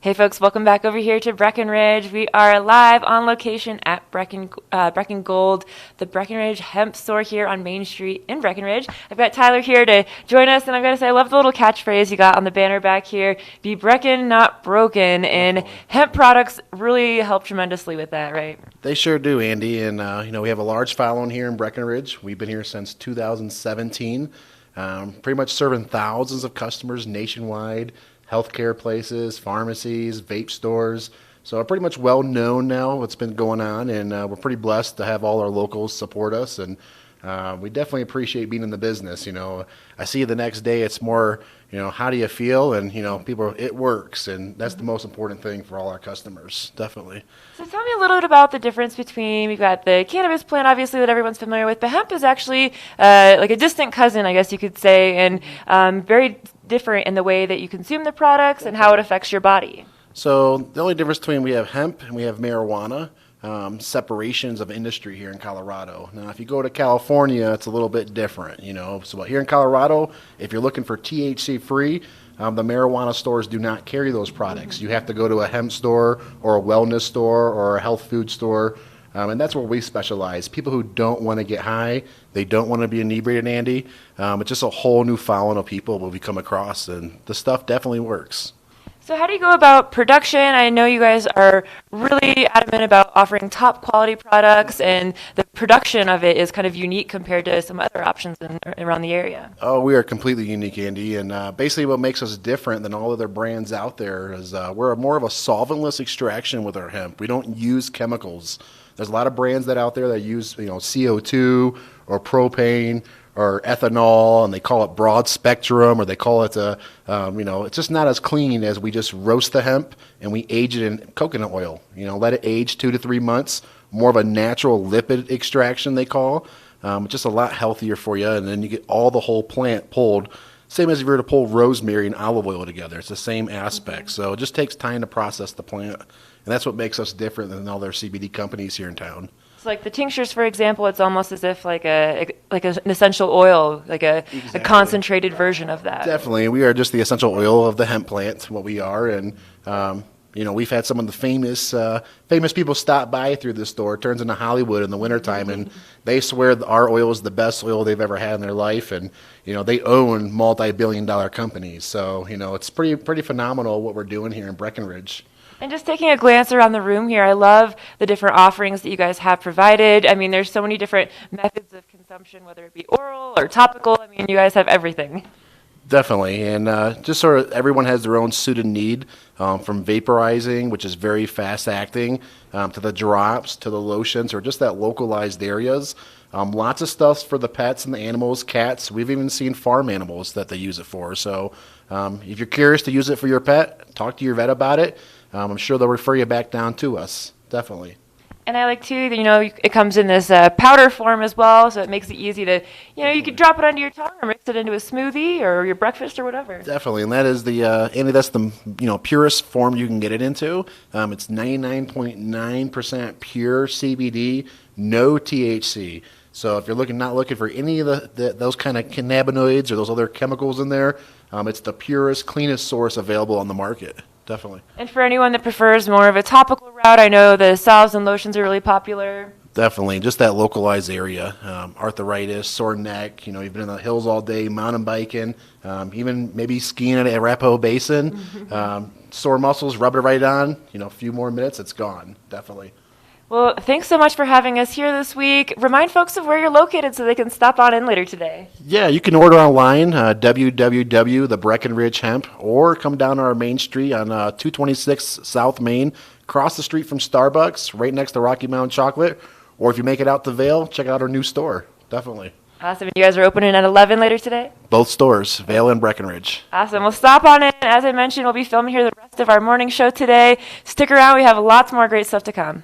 Hey folks, welcome back over here to Breckenridge. We are live on location at Brecken Gold, the Breckenridge Hemp store here on Main Street in Breckenridge. I've got Tyler here to join us, and I've got to say I love the little catchphrase you got on the banner back here, be Brecken, not broken, and hemp products really help tremendously with that, right? They sure do, Andy, and we have a large following here in Breckenridge. We've been here since 2017, pretty much serving thousands of customers nationwide, healthcare places, pharmacies, vape stores. So pretty much well known now what's been going on, and we're pretty blessed to have all our locals support us, and we definitely appreciate being in the business. I see the next day it's more, how do you feel? And, people, it works, and that's the most important thing for all our customers, definitely. So tell me a little bit about the difference between, we've got the cannabis plant, obviously, that everyone's familiar with, but hemp is actually like a distant cousin, I guess you could say, and very different in the way that you consume the products and how it affects your body. So the only difference between we have hemp and we have marijuana, separations of industry here in Colorado. Now, if you go to California, it's a little bit different, So here in Colorado, if you're looking for THC free, the marijuana stores do not carry those products. You have to go to a hemp store or a wellness store or a health food store. And that's where we specialize. People who don't want to get high, they don't want to be inebriated, Andy. It's just a whole new following of people we come across, and the stuff definitely works. So how do you go about production? I know you guys are really adamant about offering top quality products, and the production of it is kind of unique compared to some other options around the area. Oh, we are completely unique, Andy, and basically what makes us different than all other brands out there is we're more of a solventless extraction with our hemp. We don't use chemicals. There's a lot of brands that out there that use CO2 or propane or ethanol, and they call it broad spectrum, or they call it it's just not as clean as we just roast the hemp and we age it in coconut oil. Let it age 2 to 3 months. More of a natural lipid extraction, they call. It's just a lot healthier for you, and then you get all the whole plant pulled. Same as if you were to pull rosemary and olive oil together. It's the same aspect. So it just takes time to process the plant, and that's what makes us different than all their CBD companies here in town. So like the tinctures, for example, it's almost as if like an essential oil, like a concentrated version of that. Definitely. We are just the essential oil of the hemp plant, what we are. And, we've had some of the famous people stop by through this store. It turns into Hollywood in the wintertime, and they swear that our oil is the best oil they've ever had in their life. And, they own multi-billion-dollar companies. So, it's pretty phenomenal what we're doing here in Breckenridge. And just taking a glance around the room here, I love the different offerings that you guys have provided. I mean, there's so many different methods of consumption, whether it be oral or topical. I mean, you guys have everything. Definitely, and just sort of everyone has their own suited need, from vaporizing, which is very fast acting, to the drops, to the lotions, or just that localized areas. Lots of stuff for the pets and the animals, cats. We've even seen farm animals that they use it for. So if you're curious to use it for your pet, talk to your vet about it. I'm sure they'll refer you back down to us, definitely. And I like, too, it comes in this powder form as well, so it makes it easy to, you could drop it under your tongue or mix it into a smoothie or your breakfast or whatever. Definitely, and that is Andy, that's the, purest form you can get it into. It's 99.9% pure CBD, no THC. So if you're not looking for any of those kind of cannabinoids or those other chemicals in there, it's the purest, cleanest source available on the market. Definitely. And for anyone that prefers more of a topical route, I know the salves and lotions are really popular. Definitely. Just that localized area. Arthritis, sore neck, you've been in the hills all day, mountain biking, even maybe skiing at Arapahoe Basin. Sore muscles, rub it right on, a few more minutes, it's gone. Definitely. Well, thanks so much for having us here this week. Remind folks of where you're located so they can stop on in later today. Yeah, you can order online, www.thebreckenridge Hemp, or come down our Main Street on 226 South Main, across the street from Starbucks, right next to Rocky Mountain Chocolate. Or if you make it out to Vail, check out our new store. Definitely. Awesome. You guys are opening at 11 later today? Both stores, Vail and Breckenridge. Awesome. Well, stop on in. As I mentioned, we'll be filming here the rest of our morning show today. Stick around. We have lots more great stuff to come.